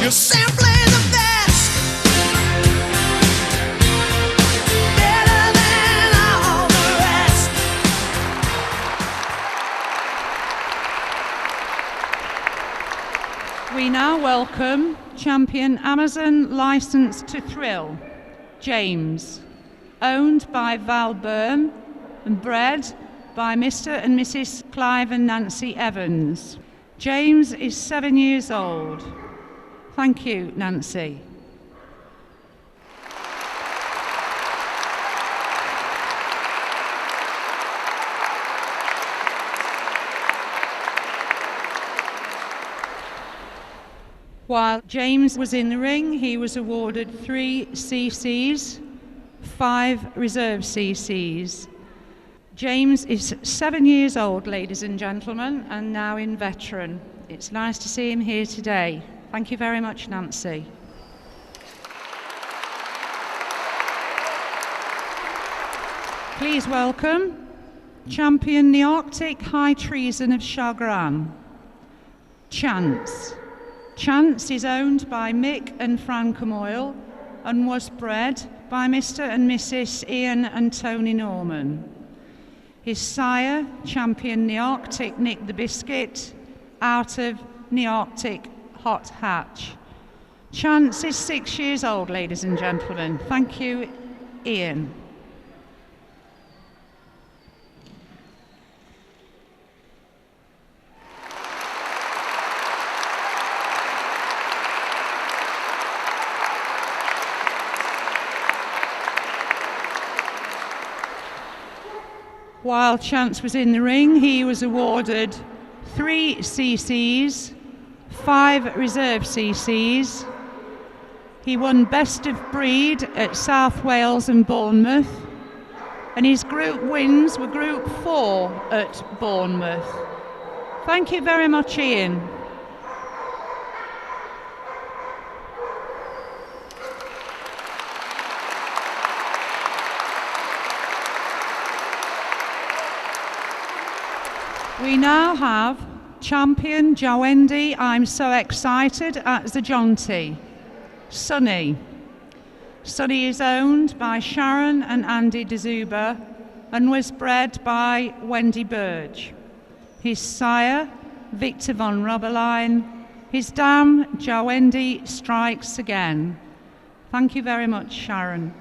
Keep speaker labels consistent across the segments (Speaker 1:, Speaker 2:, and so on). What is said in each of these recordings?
Speaker 1: You're simply the best, better than all the rest.
Speaker 2: We now welcome champion Amazon Licensed to Thrill, James, owned by Val Byrne and bred by Mr. and Mrs. Clive and Nancy Evans. James is 7 years old. Thank you, Nancy. While James was in the ring, he was awarded 3 CCs, 5 reserve CCs. James is 7 years old, ladies and gentlemen, and now in veteran. It's nice to see him here today. Thank you very much, Nancy. Please welcome champion the Arctic High Treason of Chagrin, Chance. Chance is owned by Mick and Fran Camoyle and was bred by Mr. and Mrs. Ian and Tony Norman. His sire, champion the Arctic Nick the Biscuit, out of the Arctic Hot Hatch. Chance is 6 years old, ladies and gentlemen. Thank you, Ian. While Chance was in the ring, he was awarded 3 CCs, 5 reserve CCs. He won Best of Breed at South Wales and Bournemouth, and his group wins were Group 4 at Bournemouth. Thank you very much, Ian. We now have champion Jawendi, I'm so excited, at Zajonti, Sonny. Sonny is owned by Sharon and Andy DeZuba and was bred by Wendy Burge. His sire, Victor von Robberline. His dam, Jawendi, strikes again. Thank you very much, Sharon.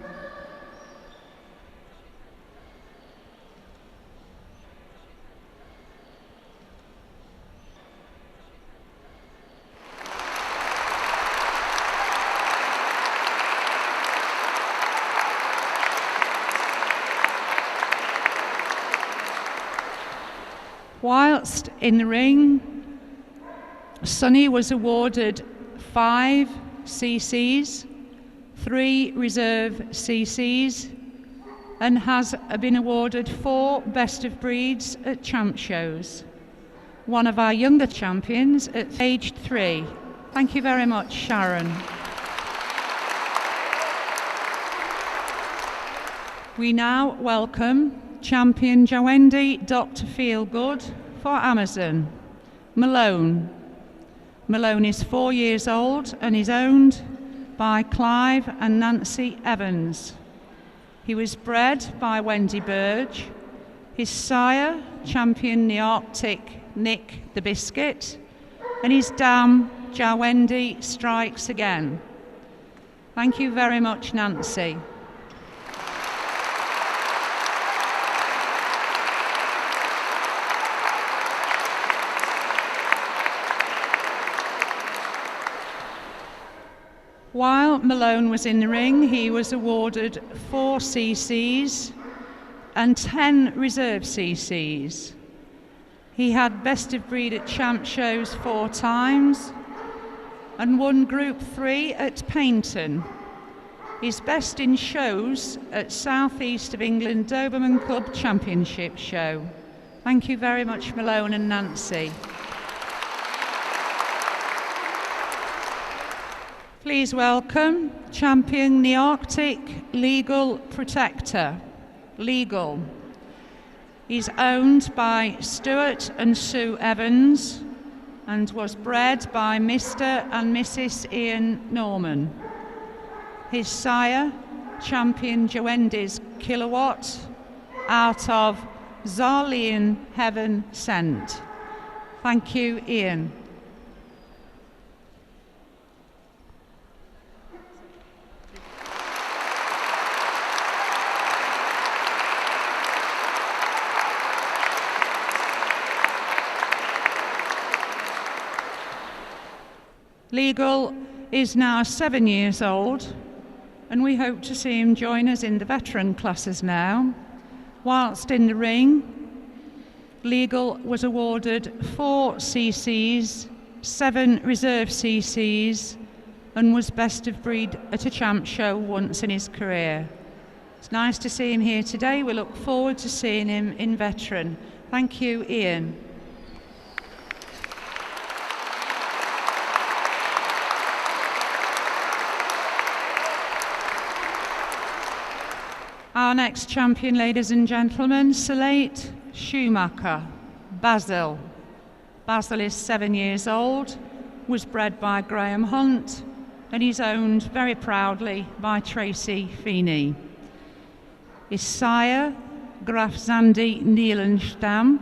Speaker 2: Whilst in the ring, Sonny was awarded 5 CCs, 3 reserve CCs, and has been awarded 4 Best of Breeds at champ shows. One of our younger champions at age 3. Thank you very much, Sharon. We now welcome champion Jawendi Dr. Feelgood for Amazon, Malone. Malone is 4 years old and is owned by Clive and Nancy Evans. He was bred by Wendy Burge. His sire, champion the Arctic Nick the Biscuit, and his dam, Jawendi, strikes again. Thank you very much, Nancy. While Malone was in the ring, he was awarded 4 CCs and 10 reserve CCs. He had Best of Breed at champ shows 4 times and won Group 3 at Paynton. His best in shows at South East of England Doberman Club Championship show. Thank you very much, Malone and Nancy. Please welcome champion the Arctic Legal Protector, Legal. He's owned by Stuart and Sue Evans and was bred by Mr. and Mrs. Ian Norman. His sire, champion Joendes Kilowatt, out of Zarlean Heaven Sent. Thank you, Ian. Legal is now 7 years old, and we hope to see him join us in the veteran classes now. Whilst in the ring, Legal was awarded 4 CCs, 7 reserve CCs, and was best of breed at a champ show once in his career. It's nice to see him here today. We look forward to seeing him in veteran. Thank you, Ian. Our next champion, ladies and gentlemen, Salate Schumacher, Basil. Basil is 7 years old, was bred by Graham Hunt, and he's owned very proudly by Tracy Feeney. His sire, Graf Zandi Nielenstam,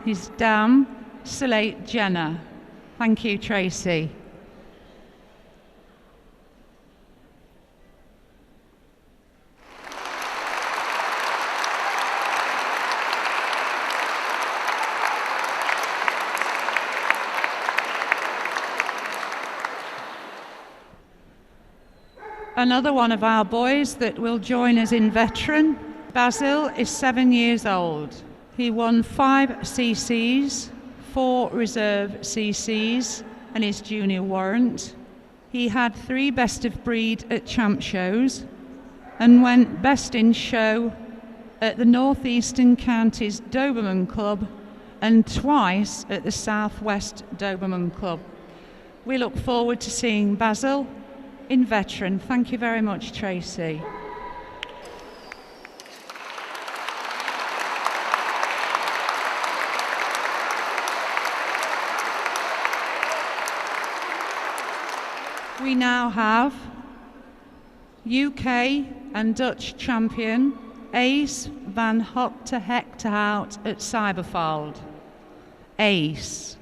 Speaker 2: his dam, Salate Jenner. Thank you, Tracy. Another one of our boys that will join us in veteran, Basil, is 7 years old. He won 5 CCs, 4 reserve CCs, and his junior warrant. He had 3 best of breed at champ shows and went best in show at the North Eastern Counties Doberman Club and twice at the South West Doberman Club. We look forward to seeing Basil in veteran. Thank you very much, Tracy. We now have UK and Dutch champion Ace van Hocte Hectorhout at Cyberfold. Ace.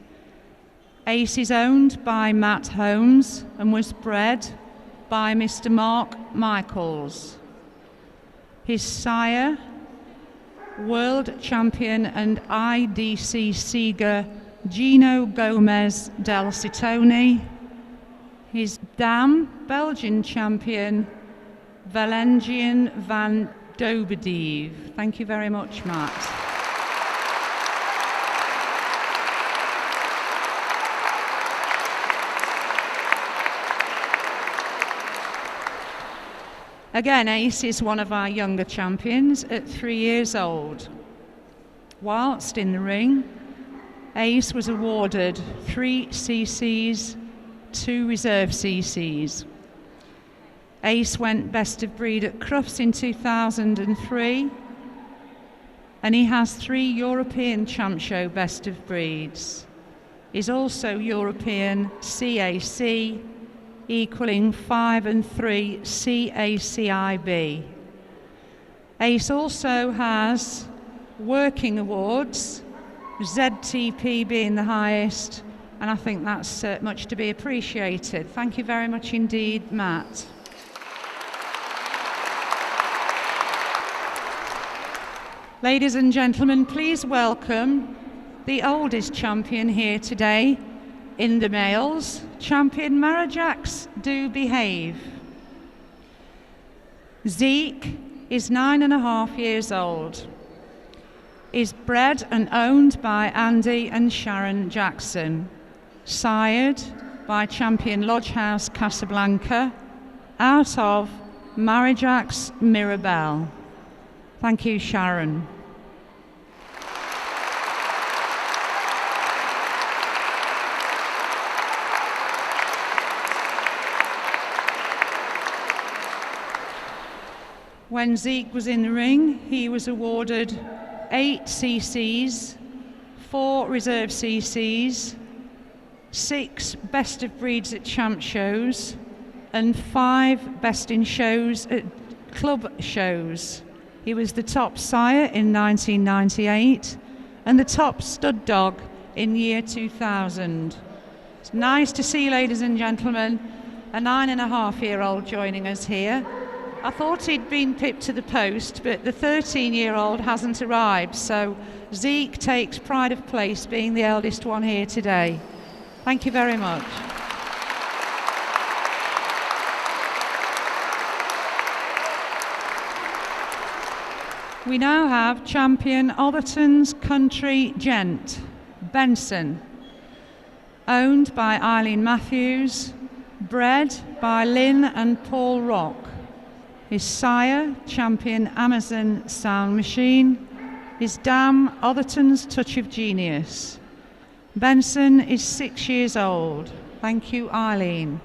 Speaker 2: Ace is owned by Matt Holmes and was bred by Mr. Mark Michaels. His sire, world champion and IDC Seeger Gino Gomez del Citone. His dam, Belgian champion Valengian van Dobedieve. Thank you very much, Matt. Again, Ace is one of our younger champions at 3 years old. Whilst in the ring, Ace was awarded 3 CCs, 2 reserve CCs. Ace went best of breed at Crufts in 2003, and he has 3 European Champ Show best of breeds. He's also European CAC, equaling 5 and 3 CACIB. Ace also has working awards, ZTP being the highest, and I think that's much to be appreciated. Thank you very much indeed, Matt. Ladies and gentlemen, please welcome the oldest champion here today in the males, champion Marajax Do Behave. Zeke is 9.5 years old. Is bred and owned by Andy and Sharon Jackson. Sired by champion Lodgehouse Casablanca out of Marajax Mirabelle. Thank you, Sharon. When Zeke was in the ring, he was awarded 8 CCs, 4 reserve CCs, 6 best of breeds at champ shows, and 5 best in shows at club shows. He was the top sire in 1998 and the top stud dog in year 2000. It's nice to see, ladies and gentlemen, a 9.5-year-old joining us here. I thought he'd been pipped to the post, but the 13-year-old hasn't arrived, so Zeke takes pride of place being the eldest one here today. Thank you very much. We now have champion Otherton's Country Gent, Benson, owned by Eileen Matthews, bred by Lynn and Paul Rock. His sire, champion Amazon Sound Machine. His dam, Otherton's Touch of Genius. Benson is 6 years old. Thank you, Eileen.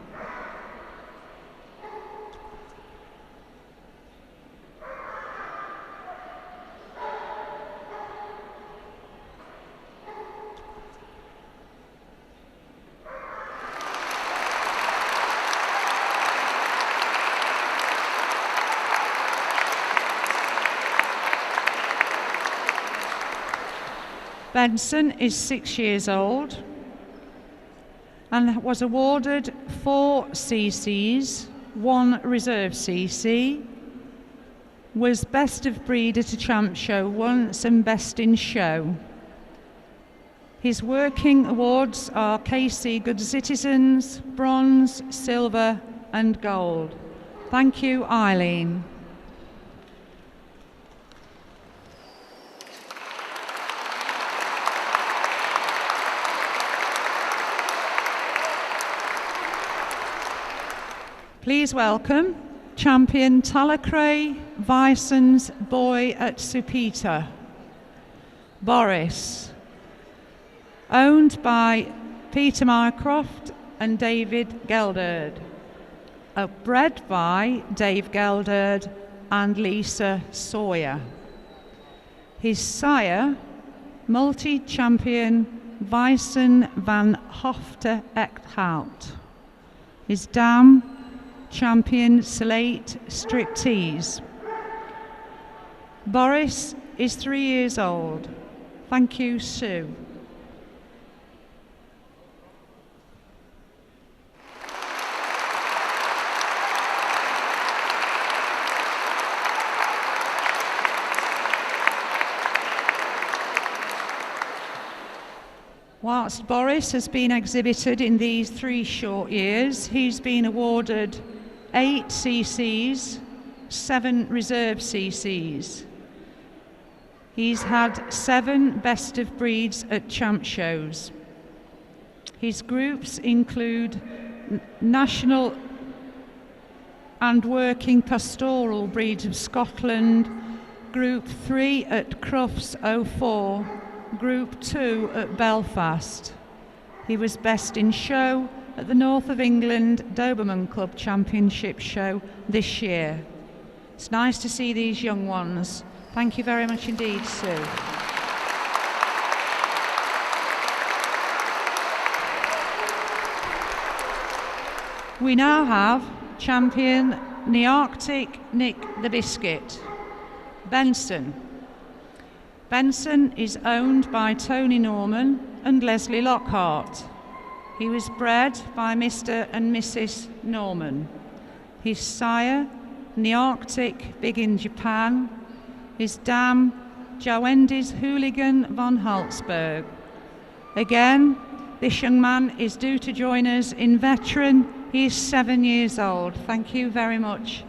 Speaker 2: Benson is 6 years old and was awarded 4 CCs, 1 reserve CC, was best of breed at a champ show once and best in show. His working awards are KC Good Citizens, bronze, silver and gold. Thank you, Eileen. Please welcome champion Talacray Vison's Boy at Supita, Boris, owned by Peter Mycroft and David Gelderd, bred by Dave Gelderd and Lisa Sawyer. His sire, multi-champion Vison van Hofte Echthout. His dam, champion Slate Striptease. Boris is 3 years old. Thank you, Sue. Whilst Boris has been exhibited in these 3 short years, he's been awarded 8 CCs, 7 reserve CCs. He's had 7 best of breeds at champ shows. His groups include national and working pastoral breeds of Scotland, Group 3 at Crufts 04, Group 2 at Belfast. He was best in show at the North of England Doberman Club Championship show this year. It's nice to see these young ones. Thank you very much indeed, Sue. We now have champion Nearctic Nick the Biscuit, Benson. Benson is owned by Tony Norman and Leslie Lockhart. He was bred by Mr. and Mrs. Norman. His sire, Nearctic Big in Japan. His dam, Jowendy's Hooligan von Halsberg. Again, this young man is due to join us in veteran. He is 7 years old. Thank you very much,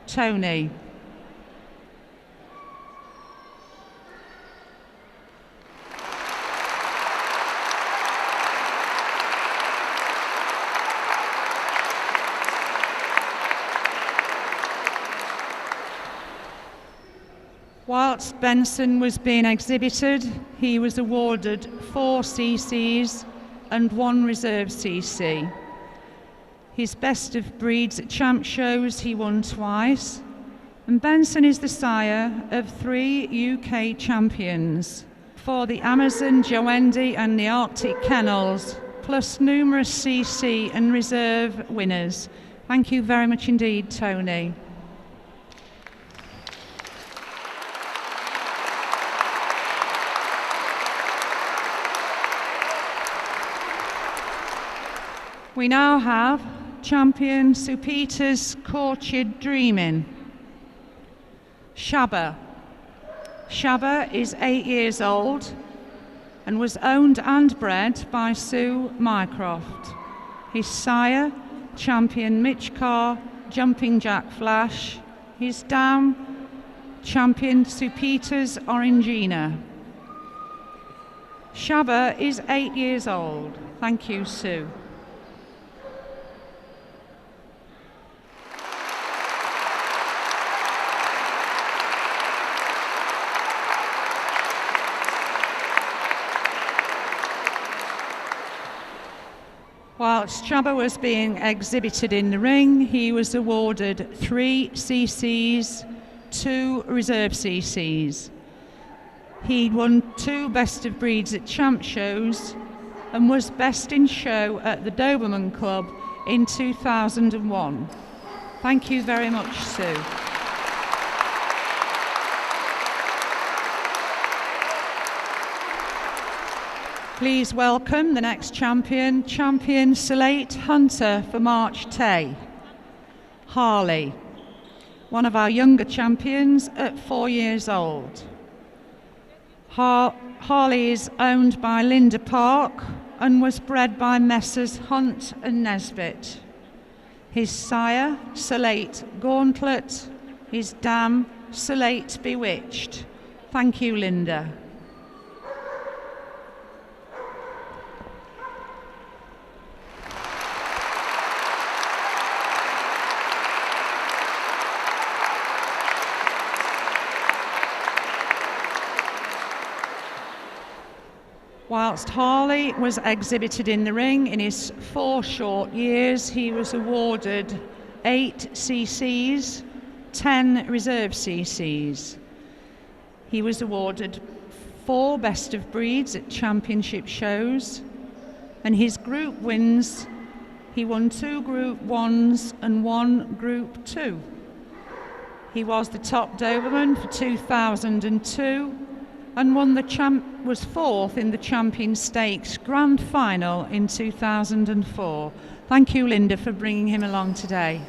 Speaker 2: Tony. Whilst Benson was being exhibited, he was awarded 4 CCs and 1 reserve CC. His best of breeds at champ shows he won twice, and Benson is the sire of 3 UK champions. For the Amazon, Jowendy and the Arctic Kennels, plus numerous CC and reserve winners. Thank you very much indeed, Tony. We now have champion Sir Peter's Courtship Dreamin'. Shabba. Shabba is 8 years old and was owned and bred by Sue Mycroft. His sire, champion Mitch Carr, Jumping Jack Flash. His dam, champion Sir Peter's Orangina. Shabba is 8 years old. Thank you, Sue. Whilst Shabba was being exhibited in the ring, he was awarded 3 CCs, 2 reserve CCs. He won 2 best of breeds at champ shows and was best in show at the Doberman Club in 2001. Thank you very much, Sue. Please welcome the next champion, champion Salate Hunter for March Tay. Harley, one of our younger champions at 4 years old. Harley is owned by Linda Park and was bred by Messrs Hunt and Nesbitt. His sire, Salate Gauntlet. His dam, Salate Bewitched. Thank you, Linda. Whilst Harley was exhibited in the ring in his 4 short years, he was awarded 8 CCs, 10 reserve CCs. He was awarded 4 best of breeds at championship shows, and his group wins, he won 2 Group 1s and 1 Group 2. He was the top Doberman for 2002 and was 4th in the Champion Stakes Grand Final in 2004. Thank you, Linda, for bringing him along today.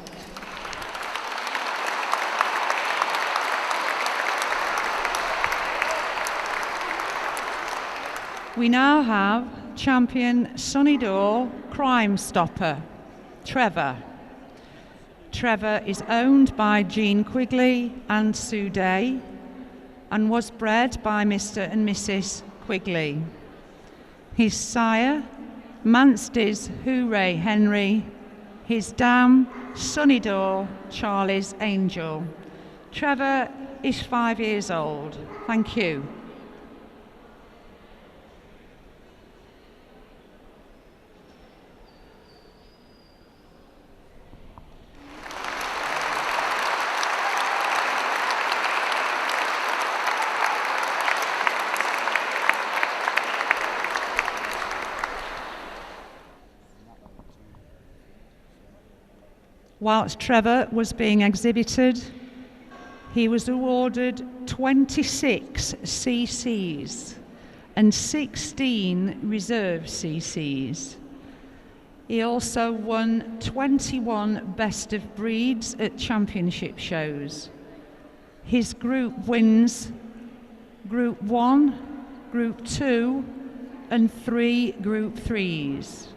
Speaker 2: We now have champion Sunnydore Crime Stopper, Trevor. Trevor is owned by Jean Quigley and Sue Day and was bred by Mr. and Mrs. Quigley. His sire, Manste's Hooray Henry. His dam, Sunnydore Charlie's Angel. Trevor is 5 years old. Thank you. Whilst Trevor was being exhibited, he was awarded 26 CCs and 16 reserve CCs. He also won 21 best of breeds at championship shows. His group wins Group 1, Group 2 and 3 Group 3s.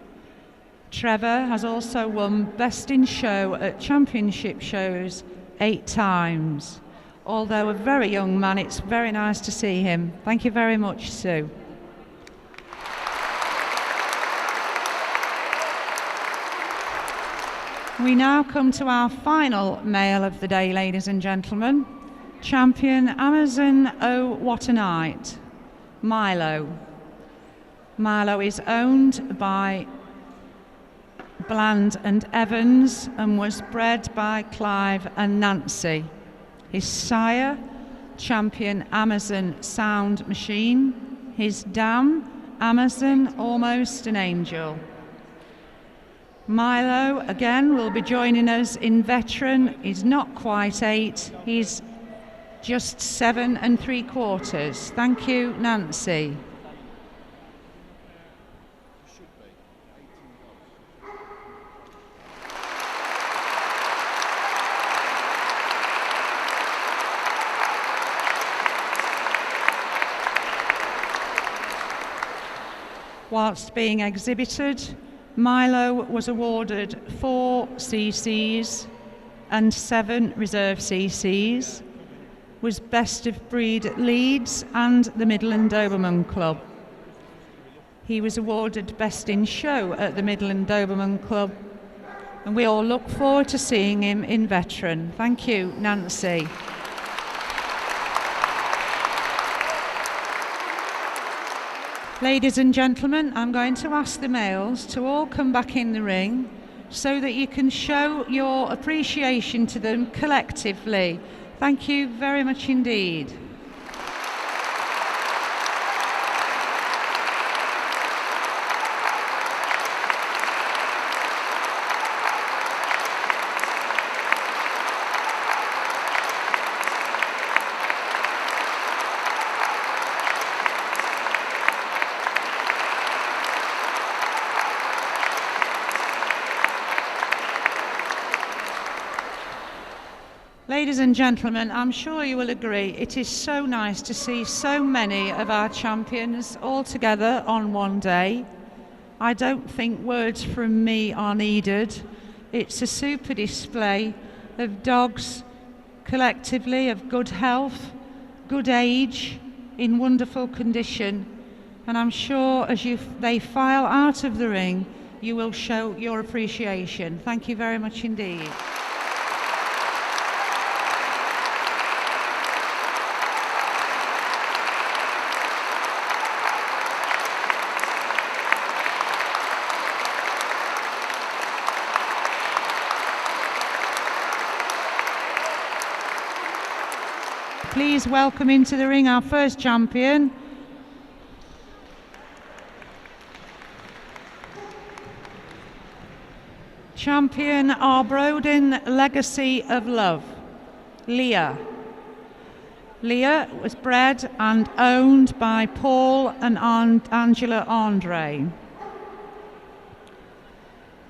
Speaker 2: Trevor has also won Best in Show at championship shows 8 times. Although a very young man, it's very nice to see him. Thank you very much, Sue. We now come to our final male of the day, ladies and gentlemen. Champion Amazon Oh What a Night, Milo. Milo is owned by Bland and Evans and was bred by Clive and Nancy. His sire, champion Amazon Sound Machine. His dam, Amazon Almost an Angel. Milo, again, will be joining us in veteran. He's not quite 8, he's just 7 3/4. Thank you, Nancy. Whilst being exhibited, Milo was awarded 4 CCs and 7 reserve CCs, was best of breed at Leeds and the Midland Doberman Club. He was awarded best in show at the Midland Doberman Club, and we all look forward to seeing him in veteran. Thank you, Nancy. Ladies and gentlemen, I'm going to ask the males to all come back in the ring so that you can show your appreciation to them collectively. Thank you very much indeed. Ladies and gentlemen, I'm sure you will agree it is so nice to see so many of our champions all together on one day. I don't think words from me are needed. It's a super display of dogs collectively of good health, good age, in wonderful condition, and I'm sure as they file out of the ring, you will show your appreciation. Thank you very much indeed. Please welcome into the ring our first champion, Champion Arbroden Legacy of Love, Leah. Leah was bred and owned by Paul and Angela Andre.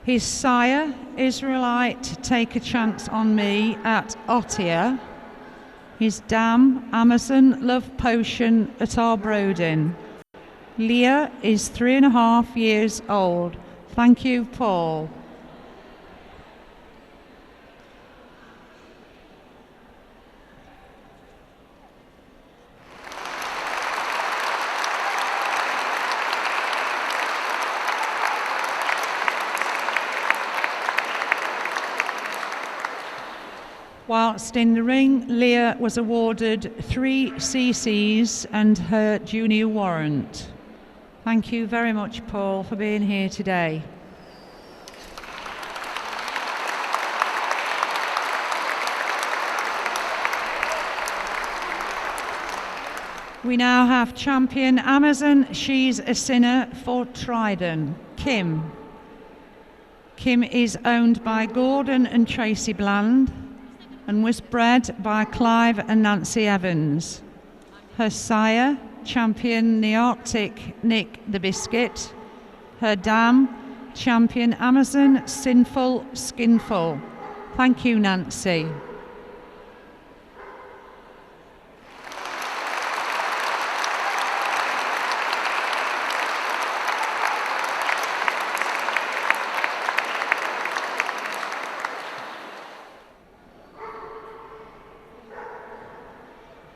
Speaker 2: His sire, Israelite Take a Chance on Me at Ottier. His dam, Amazon Love Potion at Arbroden. Leah is 3.5 years old. Thank you, Paul. Whilst in the ring, Leah was awarded 3 CCs and her junior warrant. Thank you very much, Paul, for being here today. We now have champion Amazon She's a Sinner for Trident, Kim. Kim is owned by Gordon and Tracy Bland and was bred by Clive and Nancy Evans. Her sire, champion Nearctic Nick the Biscuit. Her dam, champion Amazon Sinful Skinful. Thank you, Nancy.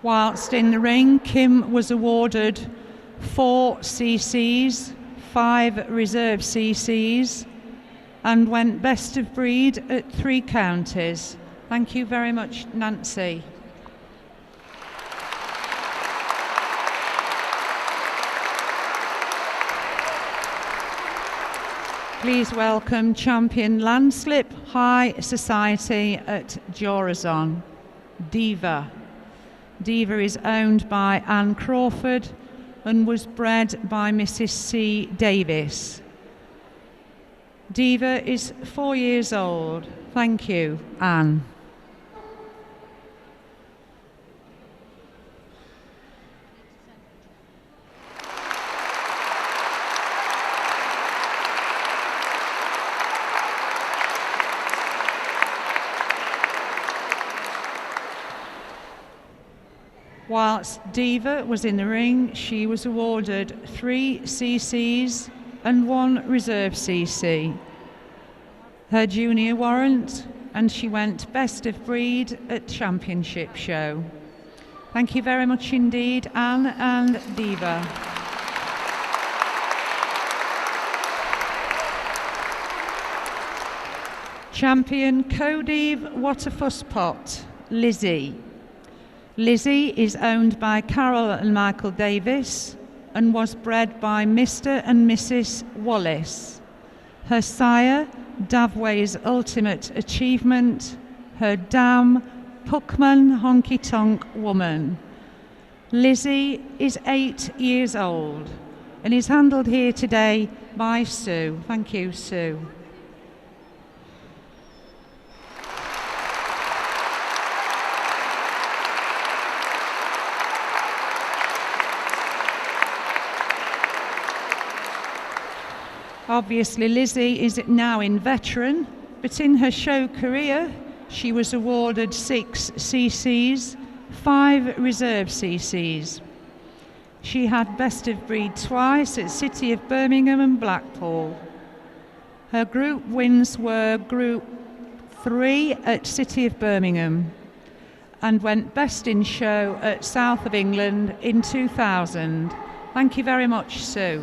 Speaker 2: Whilst in the ring, Kim was awarded 4 CCs, 5 reserve CCs, and went best of breed at 3 counties. Thank you very much, Nancy. Please welcome champion Landslip High Society at Jorazon, Diva. Diva is owned by Anne Crawford and was bred by Mrs. C. Davis. Diva is 4 years old. Thank you, Anne. Whilst Diva was in the ring, she was awarded 3 CCs and 1 reserve CC. Her junior warrant, and she went best of breed at championship show. Thank you very much indeed, Anne and Diva. Champion Codive Waterfuss Pot, Lizzie. Lizzie is owned by Carol and Michael Davis and was bred by Mr. and Mrs. Wallace. Her sire, Davway's Ultimate Achievement, her dam, Puckman Honky Tonk Woman. Lizzie is 8 years old and is handled here today by Sue. Thank you, Sue. Obviously, Lizzie is now in veteran, but in her show career, she was awarded 6 CCs, 5 reserve CCs. She had best of breed twice at City of Birmingham and Blackpool. Her group wins were Group 3 at City of Birmingham and went best in show at South of England in 2000. Thank you very much, Sue.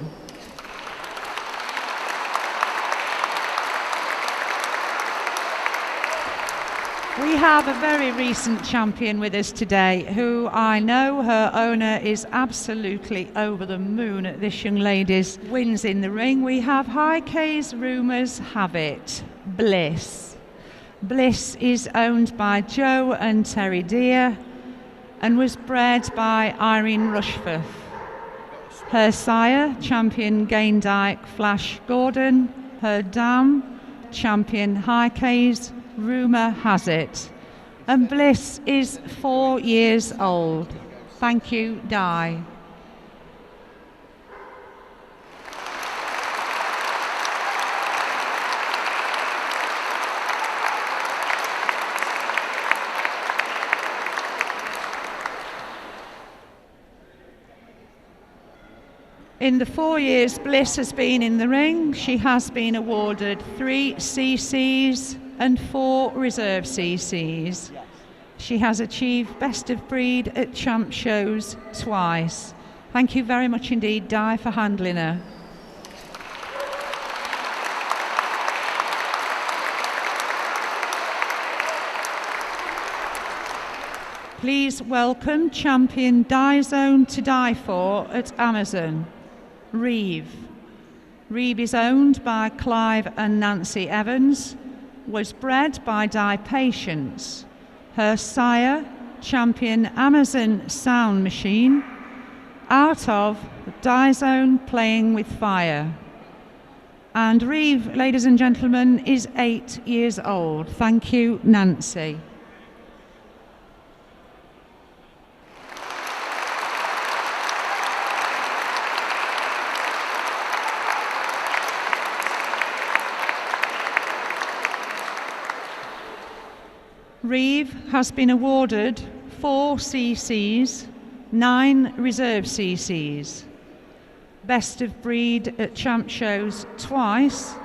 Speaker 2: We have a very recent champion with us today who I know her owner is absolutely over the moon at this young lady's wins in the ring. We have High K's Rumours Have It, Bliss. Bliss is owned by Joe and Terry Deere and was bred by Irene Rushforth. Her sire, champion Gaindyke Flash Gordon. Her dam, champion High K's Rumour Has It. And Bliss is 4 years old. Thank you, Di. In the 4 years Bliss has been in the ring, she has been awarded 3 CCs and 4 reserve CCs. She has achieved best of breed at champ shows twice. Thank you very much indeed, Di, for handling her. Please welcome champion Die Zone to Die For at Amazon, Reeve. Reeve is owned by Clive and Nancy Evans, was bred by Die Patience. Her sire, champion Amazon Sound Machine, out of Die Zone Playing with Fire. And Reeve, ladies and gentlemen, is 8 years old. Thank you, Nancy. Reeve has been awarded 4 CCs, 9 reserve CCs, best of breed at champ shows twice,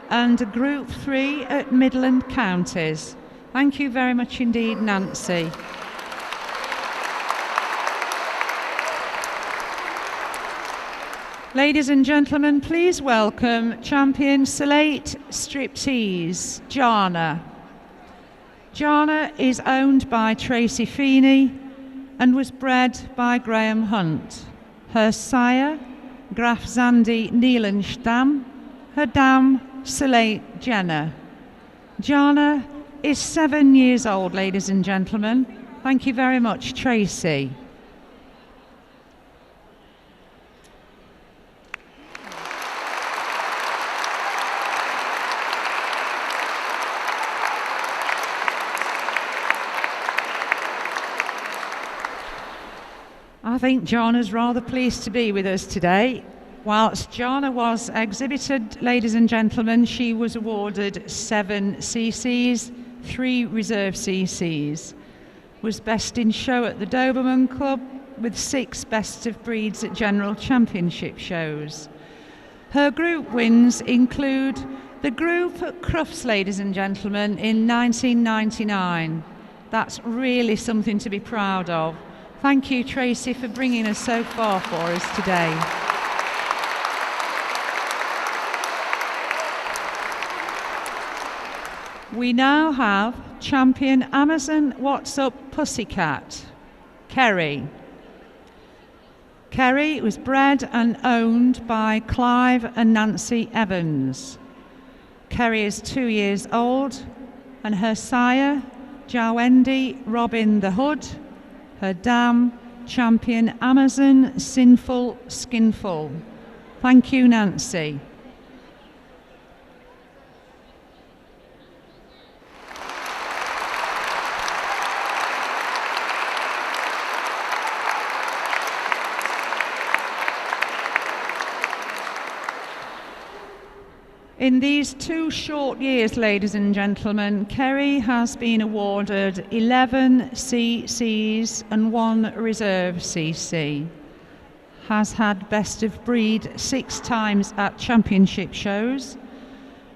Speaker 2: and a Group 3 at Midland Counties. Thank you very much indeed, Nancy. Ladies and gentlemen, please welcome champion Salate Striptease, Jana. Jana is owned by Tracy Feeney and was bred by Graham Hunt. Her sire, Graf Zandi Nielenstam. Her dam, Salate Jenner. Jana is 7 years old, ladies and gentlemen. Thank you very much, Tracy. I think Jana's rather pleased to be with us today. Whilst Jana was exhibited, ladies and gentlemen, she was awarded 7 CCs, 3 reserve CCs, was best in show at the Doberman Club with 6 best of breeds at general championship shows. Her group wins include the group at Crufts, ladies and gentlemen, in 1999. That's really something to be proud of. Thank you, Tracy, for bringing us so far for us today. We now have champion Amazon What's Up Pussycat, Kerry. Kerry was bred and owned by Clive and Nancy Evans. Kerry is 2 years old, and her sire, Jawendi Robin the Hood, her dam, champion Amazon Sinful Skinful. Thank you, Nancy. In these 2 short years, ladies and gentlemen, Kerry has been awarded 11 CCs and 1 reserve CC. Has had best of breed 6 times at championship shows,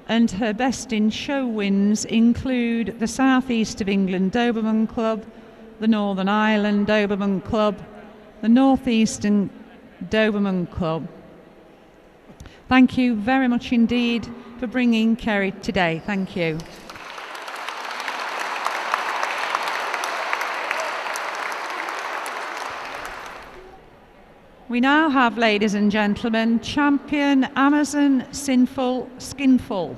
Speaker 2: and her best in show wins include the South East of England Doberman Club, the Northern Ireland Doberman Club, the North Eastern Doberman Club. Thank you very much indeed for bringing Kerry today. Thank you. We now have, ladies and gentlemen, champion Amazon Sinful Skinful,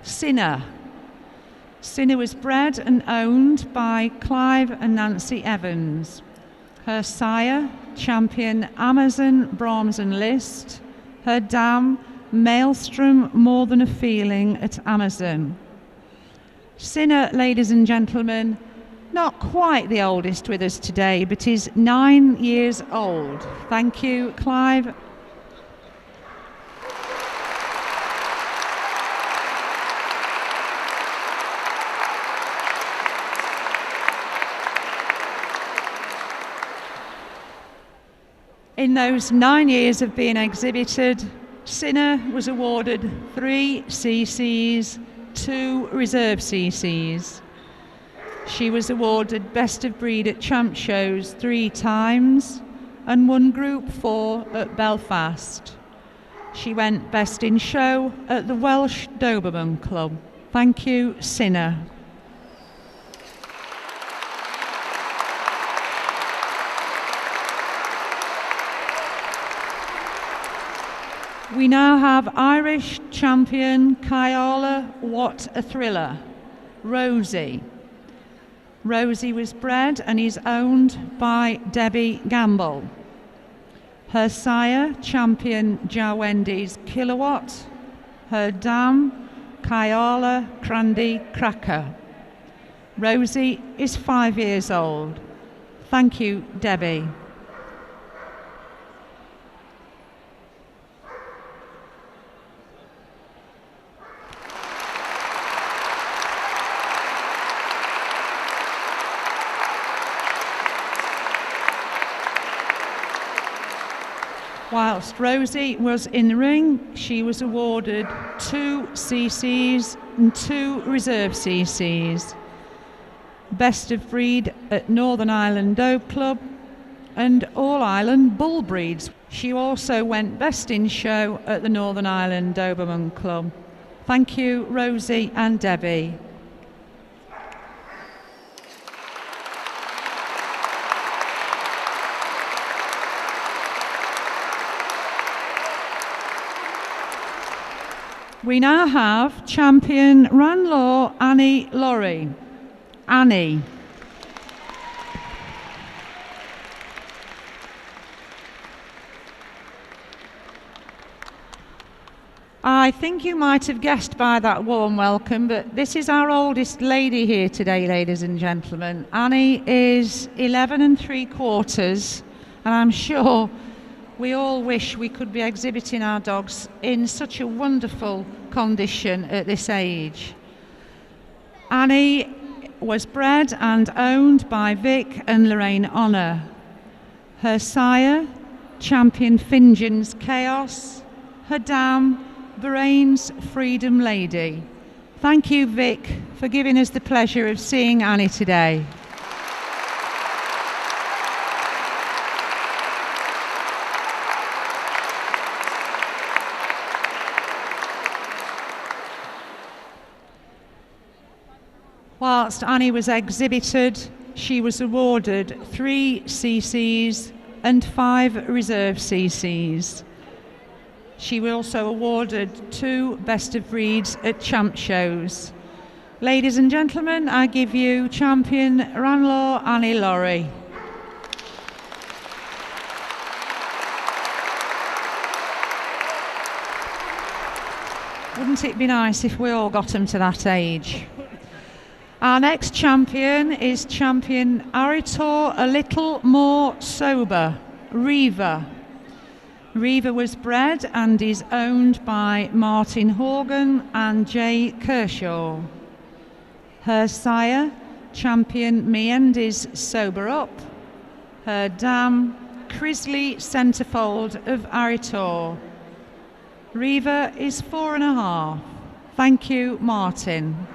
Speaker 2: Sinner. Sinner was bred and owned by Clive and Nancy Evans. Her sire, champion Amazon Brahms and List. Her dam, Maelstrom More Than a Feeling at Amazon. Sinner, ladies and gentlemen, not quite the oldest with us today, but is 9 years old. Thank you, Clive. In those 9 years of being exhibited, Sinner was awarded 3 CCs, 2 reserve CCs. She was awarded Best of Breed at Champ Shows 3 times and won Group 4 at Belfast. She went Best in Show at the Welsh Doberman Club. Thank you, Sinner. We now have Irish champion Kayala What a Thriller, Rosie. Rosie was bred and is owned by Debbie Gamble. Her sire, champion Jawendy's Kilowatt. Her dam, Kayala Crandy Cracker. Rosie is 5 years old. Thank you, Debbie. Whilst Rosie was in the ring, she was awarded 2 CCs and 2 reserve CCs. Best of Breed at Northern Ireland Doe Club and All Ireland Bull Breeds. She also went Best in Show at the Northern Ireland Doberman Club. Thank you, Rosie and Debbie. We now have champion Ranlaw Annie Laurie. Annie. I think you might have guessed by that warm welcome, but this is our oldest lady here today, ladies and gentlemen. Annie is 11 3/4, and I'm sure we all wish we could be exhibiting our dogs in such a wonderful condition at this age. Annie was bred and owned by Vic and Lorraine Honour. Her sire, Champion Fingen's Chaos. Her dam, Bahrain's Freedom Lady. Thank you, Vic, for giving us the pleasure of seeing Annie today. Whilst Annie was exhibited, she was awarded 3 CCs and 5 reserve CCs. She was also awarded 2 Best of Breeds at Champ Shows. Ladies and gentlemen, I give you Champion Ranlaw Annie Laurie. Wouldn't it be nice if we all got them to that age? Our next champion is Champion Aritor A Little More Sober, Reva. Reva was bred and is owned by Martin Horgan and Jay Kershaw. Her sire, Champion Meandy's Sober Up. Her dam, Crisley Centerfold of Aritor. Reva is 4.5. Thank you, Martin.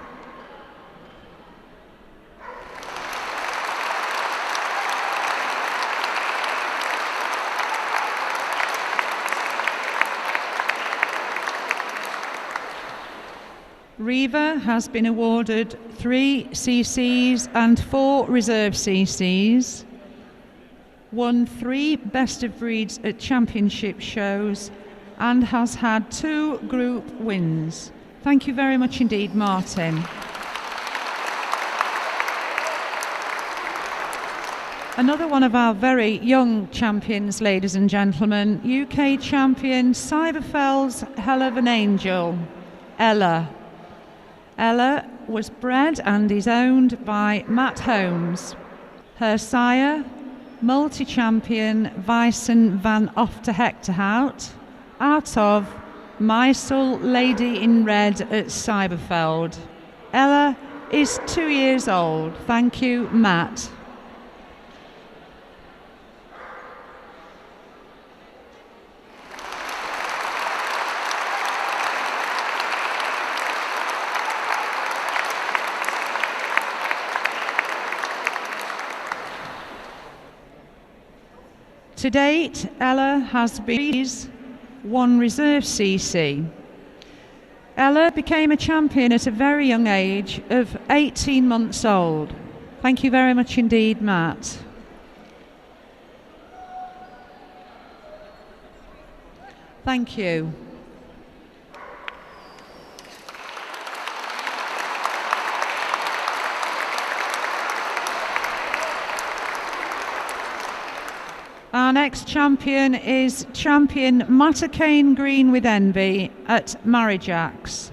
Speaker 2: Reva has been awarded 3 CCs and 4 reserve CCs, won 3 Best of Breeds at championship shows, and has had 2 group wins. Thank you very much indeed, Martin. Another one of our very young champions, ladies and gentlemen, UK champion Cyberfell's Hell of an Angel, Ella. Ella was bred and is owned by Matt Holmes. Her sire, multi-champion Vyson van Ofterhechterhout, out of Mysel Lady in Red at Cyberfeld. Ella is 2 years old. Thank you, Matt. To date, Ella has been 1 reserve CC. Ella became a champion at a very young age of 18 months old. Thank you very much indeed, Matt. Thank you. Our next champion is Champion Mattercain Green with Envy at Marriajax.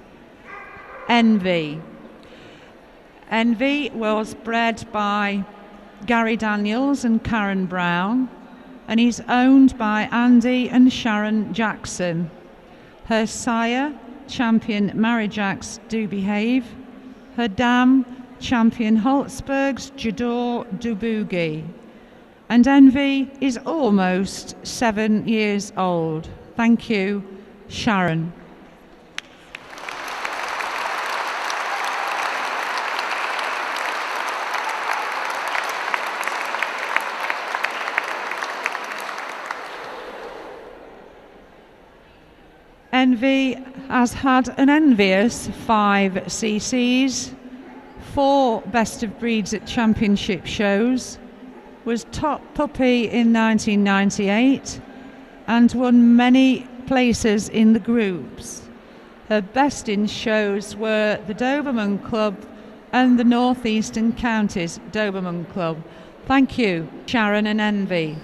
Speaker 2: Envy. Envy was bred by Gary Daniels and Karen Brown and is owned by Andy and Sharon Jackson. Her sire, Champion Marriajax Do Behave. Her dam, Champion Holtzberg's Jador Dubugi. And Envy is almost 7 years old. Thank you, Sharon. Envy has had an envious 5 CCs, 4 Best of Breeds at championship shows, was top puppy in 1998 and won many places in the groups. Her best in shows were the Doberman Club and the North Eastern Counties Doberman Club. Thank you, Sharon and Envy.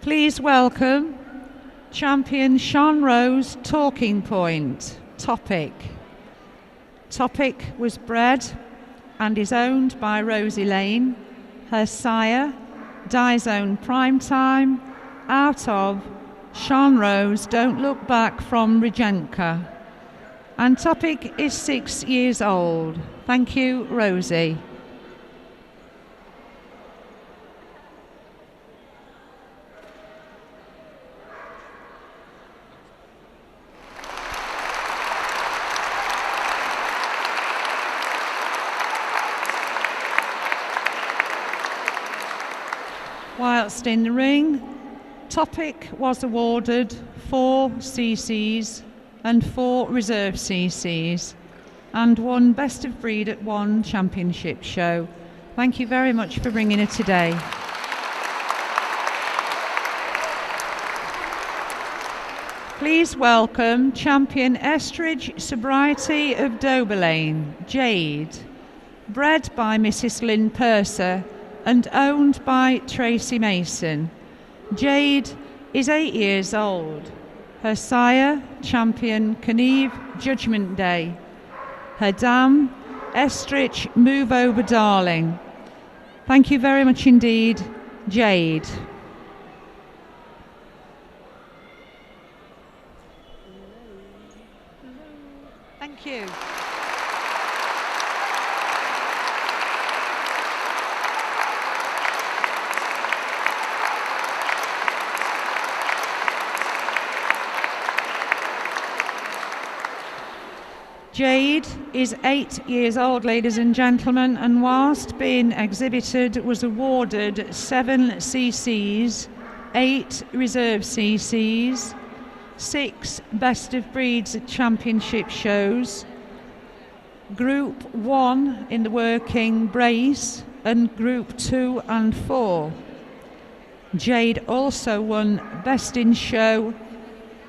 Speaker 2: Please welcome champion Sean Rose. Talking point. Topic. Topic was bred and is owned by Rosie Lane. Her sire, Dizone Primetime, out of Sean Rose, Don't Look Back from Regenka. And Topic is 6 years old. Thank you, Rosie. Whilst in the ring, Topic was awarded 4 CCs and 4 reserve CCs and won Best of Breed at 1 championship show. Thank you very much for bringing her today. Please welcome champion Estridge Sobriety of Doberlane, Jade, bred by Mrs. Lynn Purser and owned by Tracy Mason. Jade is 8 years old. Her sire, champion Kneve Judgment Day. Her dam, Estridge Move Over Darling. Thank you very much indeed, Jade. Thank you. Jade is 8 years old, ladies and gentlemen, and whilst being exhibited was awarded 7 CCs, 8 reserve CCs, 6 Best of Breeds at championship shows, Group 1 in the working brace and Group 2 and 4. Jade also won Best in Show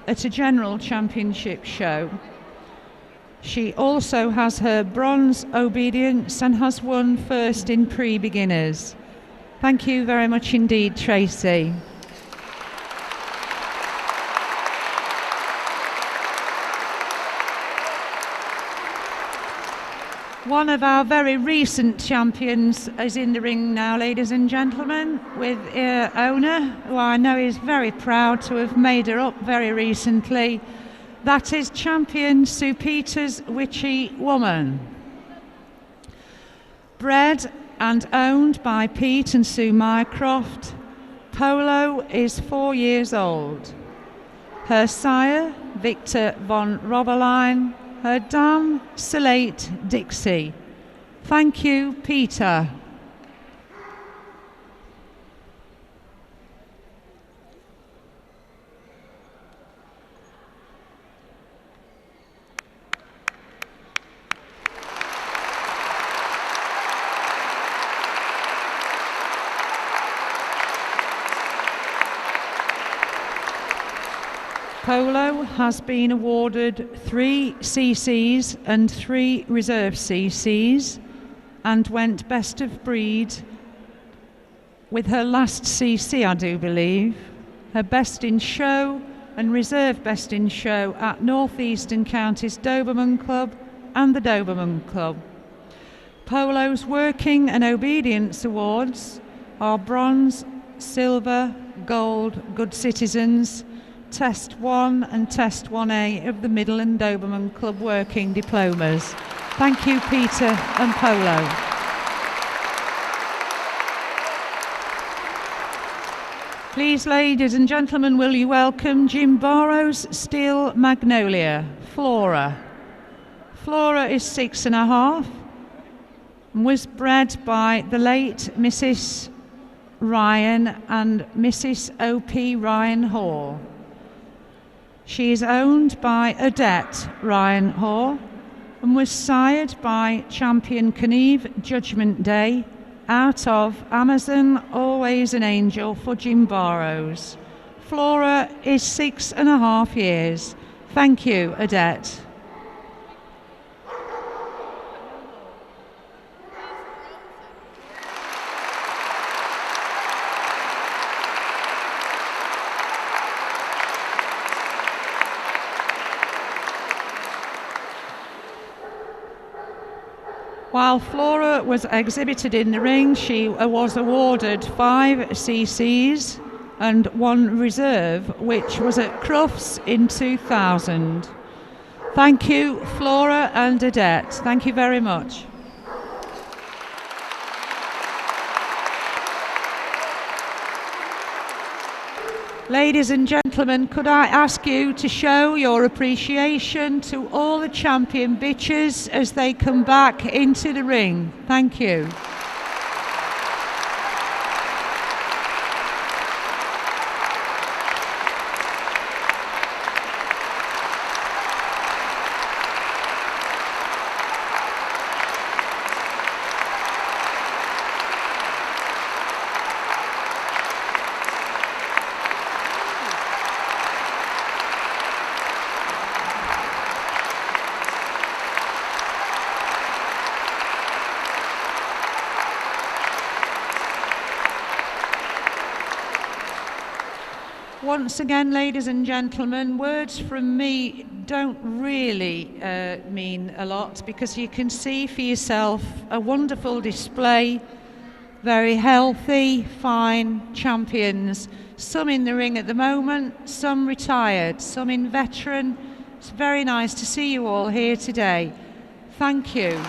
Speaker 2: at a general championship show. She also has her bronze obedience and has won first in pre-beginners. Thank you very much indeed, Tracy. One of our very recent champions is in the ring now, ladies and gentlemen, with her owner, who I know is very proud to have made her up very recently. That is champion Sue Peters, Witchy Woman. Bred and owned by Pete and Sue Mycroft, Polo is 4 years old. Her sire, Victor von Roberlein. Her dam, Salate Dixie. Thank you, Peter. Polo has been awarded 3 CCs and 3 reserve CCs and went Best of Breed with her last CC, I do believe. Her Best in Show and reserve Best in Show at North Eastern Counties Doberman Club and the Doberman Club. Polo's Working and Obedience Awards are Bronze, Silver, Gold, Good Citizens, Test 1 and Test 1A of the Middle and Doberman Club Working Diplomas. Thank you, Peter and Polo. Please, ladies and gentlemen, will you welcome Jim Barrow's Steel Magnolia, Flora. Flora is 6.5 and was bred by the late Mrs. Ryan and Mrs. O.P. Ryan Hall. She is owned by Odette Ryan Hall and was sired by champion Kneve Judgment Day out of Amazon, Always an Angel for Jim Barrows. Flora is 6.5 years. Thank you, Odette. While Flora was exhibited in the ring, she was awarded 5 CCs and 1 reserve, which was at Crufts in 2000. Thank you, Flora and Odette. Thank you very much. Ladies and gentlemen, could I ask you to show your appreciation to all the champion bitches as they come back into the ring? Thank you. Once again, ladies and gentlemen, words from me don't really mean a lot, because you can see for yourself a wonderful display, very healthy, fine champions, some in the ring at the moment, some retired, some in veteran. It's very nice to see you all here today. Thank you.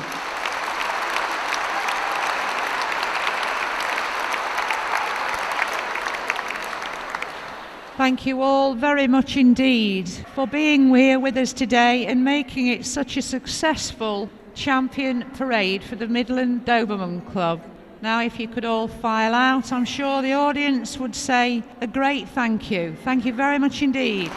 Speaker 2: Thank you all very much indeed for being here with us today and making it such a successful champion parade for the Midland Doberman Club. Now, if you could all file out, I'm sure the audience would say a great thank you. Thank you very much indeed.